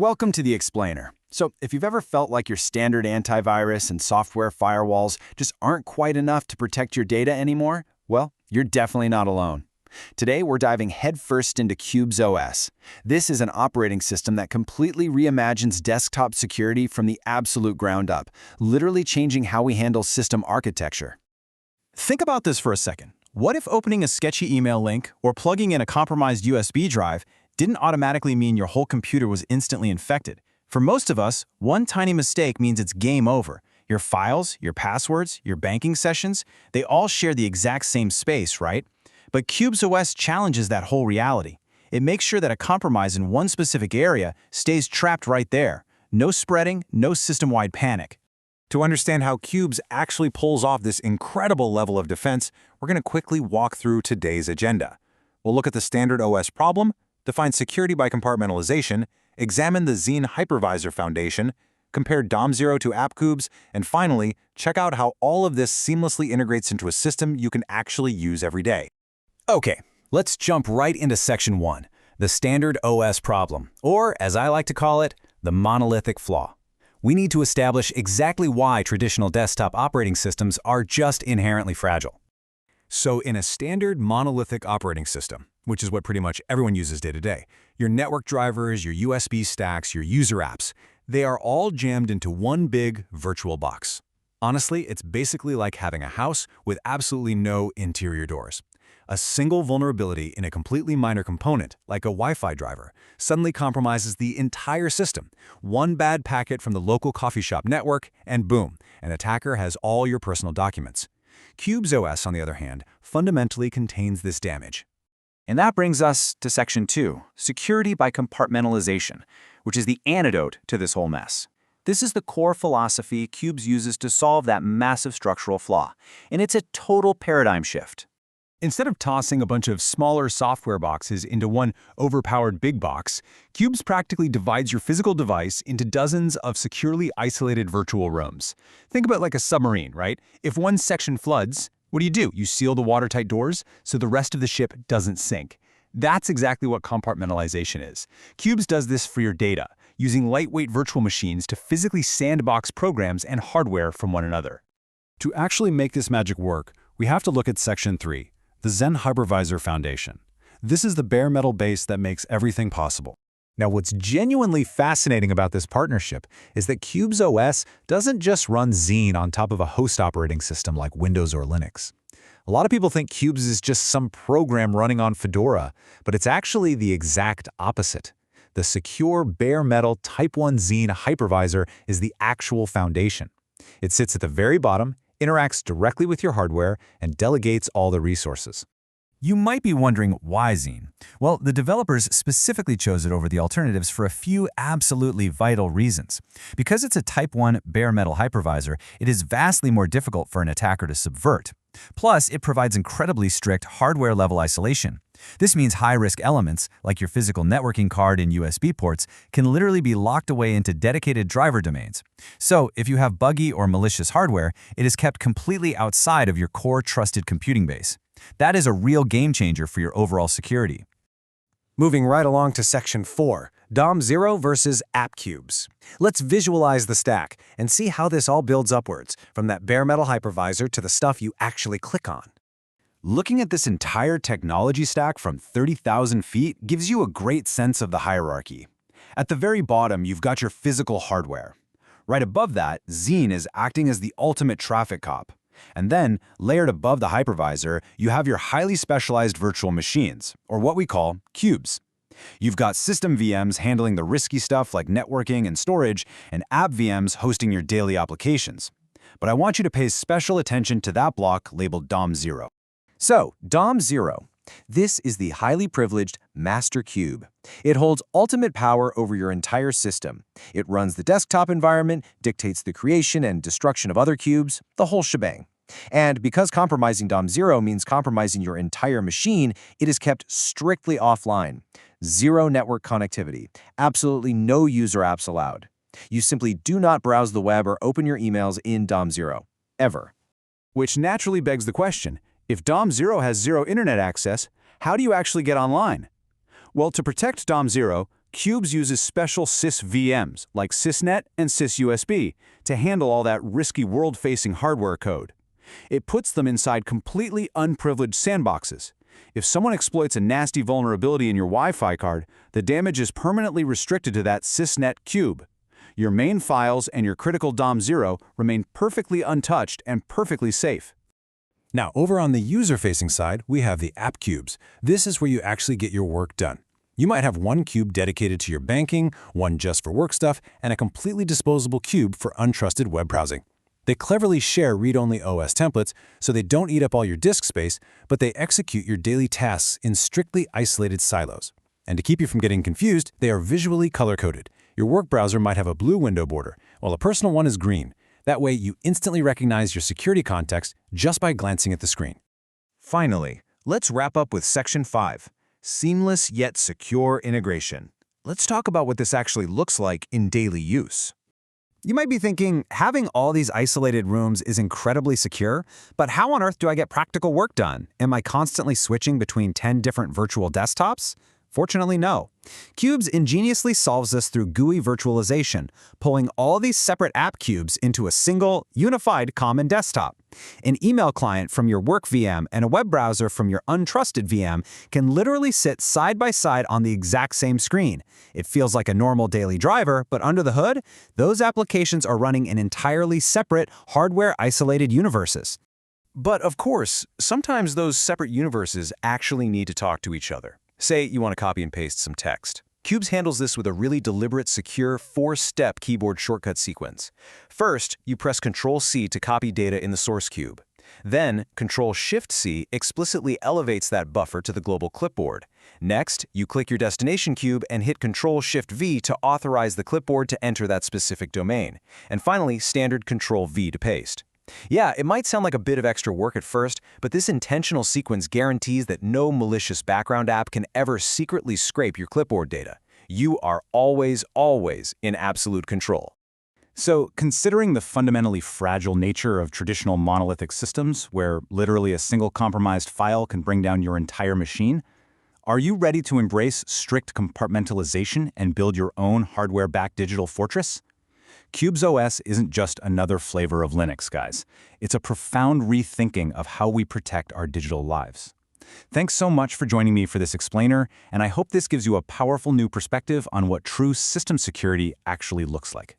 Welcome to the Explainer. So, if you've ever felt like your standard antivirus and software firewalls just aren't quite enough to protect your data anymore, well, you're definitely not alone. Today, we're diving headfirst into Qubes OS. This is an operating system that completely reimagines desktop security from the absolute ground up, literally changing how we handle system architecture. Think about this for a second. What if opening a sketchy email link or plugging in a compromised USB drive didn't automatically mean your whole computer was instantly infected? For most of us, one tiny mistake means it's game over. Your files, your passwords, your banking sessions, they all share the exact same space, right? But Qubes OS challenges that whole reality. It makes sure that a compromise in one specific area stays trapped right there. No spreading, no system-wide panic. To understand how Qubes actually pulls off this incredible level of defense, we're going to quickly walk through today's agenda. We'll look at the standard OS problem, define security by compartmentalization, examine the Xen hypervisor foundation, compare DOM0 to AppQubes, and finally, check out how all of this seamlessly integrates into a system you can actually use every day. Okay, let's jump right into Section 1, the standard OS problem, or as I like to call it, the monolithic flaw. We need to establish exactly why traditional desktop operating systems are just inherently fragile. So in a standard monolithic operating system, which is what pretty much everyone uses day to day, your network drivers, your USB stacks, your user apps, they are all jammed into one big virtual box. Honestly, it's basically like having a house with absolutely no interior doors. A single vulnerability in a completely minor component, like a Wi-Fi driver, suddenly compromises the entire system. One bad packet from the local coffee shop network, and boom, an attacker has all your personal documents. Qubes OS, on the other hand, fundamentally contains this damage. And that brings us to Section 2, security by compartmentalization, which is the antidote to this whole mess. This is the core philosophy Qubes uses to solve that massive structural flaw, and it's a total paradigm shift. Instead of tossing a bunch of smaller software boxes into one overpowered big box, Qubes practically divides your physical device into dozens of securely isolated virtual rooms. Think about it like a submarine, right? If one section floods, what do? You seal the watertight doors so the rest of the ship doesn't sink. That's exactly what compartmentalization is. Qubes does this for your data, using lightweight virtual machines to physically sandbox programs and hardware from one another. To actually make this magic work, we have to look at Section 3. The Xen hypervisor foundation. This is the bare metal base that makes everything possible. Now, what's genuinely fascinating about this partnership is that Qubes OS doesn't just run Xen on top of a host operating system like Windows or Linux. A lot of people think Qubes is just some program running on Fedora, but it's actually the exact opposite. The secure, bare metal Type 1 Xen hypervisor is the actual foundation. It sits at the very bottom, interacts directly with your hardware, and delegates all the resources. You might be wondering why Xen. Well, the developers specifically chose it over the alternatives for a few absolutely vital reasons. Because it's a Type 1 bare metal hypervisor, it is vastly more difficult for an attacker to subvert. Plus, it provides incredibly strict hardware-level isolation. This means high-risk elements, like your physical networking card and USB ports, can literally be locked away into dedicated driver domains. So, if you have buggy or malicious hardware, it is kept completely outside of your core trusted computing base. That is a real game-changer for your overall security. Moving right along to Section 4, DOM0 versus AppQubes. Let's visualize the stack and see how this all builds upwards, from that bare metal hypervisor to the stuff you actually click on. Looking at this entire technology stack from 30,000 feet gives you a great sense of the hierarchy. At the very bottom, you've got your physical hardware. Right above that, Xen is acting as the ultimate traffic cop. And then, layered above the hypervisor, you have your highly specialized virtual machines, or what we call Qubes. You've got system VMs handling the risky stuff like networking and storage, and app VMs hosting your daily applications. But I want you to pay special attention to that block labeled DOM0. So, DOM0. This is the highly privileged master cube. It holds ultimate power over your entire system. It runs the desktop environment, dictates the creation and destruction of other cubes, the whole shebang. And because compromising DOM0 means compromising your entire machine, it is kept strictly offline. Zero network connectivity. Absolutely no user apps allowed. You simply do not browse the web or open your emails in DOM0. Ever. Which naturally begs the question, if DOM0 has zero internet access, how do you actually get online? Well, to protect DOM0, Qubes uses special sys VMs like sysnet and sysUSB to handle all that risky world-facing hardware code. It puts them inside completely unprivileged sandboxes. If someone exploits a nasty vulnerability in your Wi-Fi card, the damage is permanently restricted to that sysnet cube. Your main files and your critical DOM0 remain perfectly untouched and perfectly safe. Now, over on the user-facing side, we have the app cubes. This is where you actually get your work done. You might have one cube dedicated to your banking, one just for work stuff, and a completely disposable cube for untrusted web browsing. They cleverly share read-only OS templates so they don't eat up all your disk space, but they execute your daily tasks in strictly isolated silos. And to keep you from getting confused, they are visually color-coded. Your work browser might have a blue window border, while a personal one is green. That way, you instantly recognize your security context just by glancing at the screen. Finally, let's wrap up with Section 5, Seamless Yet Secure Integration. Let's talk about what this actually looks like in daily use. You might be thinking, having all these isolated rooms is incredibly secure, but how on earth do I get practical work done? Am I constantly switching between 10 different virtual desktops? Fortunately, no. Qubes ingeniously solves this through GUI virtualization, pulling all these separate app cubes into a single, unified common desktop. An email client from your work VM and a web browser from your untrusted VM can literally sit side by side on the exact same screen. It feels like a normal daily driver, but under the hood, those applications are running in entirely separate, hardware-isolated universes. But of course, sometimes those separate universes actually need to talk to each other. Say you want to copy and paste some text. Qubes handles this with a really deliberate, secure, 4-step keyboard shortcut sequence. First, you press Ctrl-C to copy data in the source cube. Then, Ctrl-Shift-C explicitly elevates that buffer to the global clipboard. Next, you click your destination cube and hit Ctrl-Shift-V to authorize the clipboard to enter that specific domain. And finally, standard Ctrl-V to paste. Yeah, it might sound like a bit of extra work at first, but this intentional sequence guarantees that no malicious background app can ever secretly scrape your clipboard data. You are always, always in absolute control. So, considering the fundamentally fragile nature of traditional monolithic systems, where literally a single compromised file can bring down your entire machine, are you ready to embrace strict compartmentalization and build your own hardware-backed digital fortress? Qubes OS isn't just another flavor of Linux, guys. It's a profound rethinking of how we protect our digital lives. Thanks so much for joining me for this explainer, and I hope this gives you a powerful new perspective on what true system security actually looks like.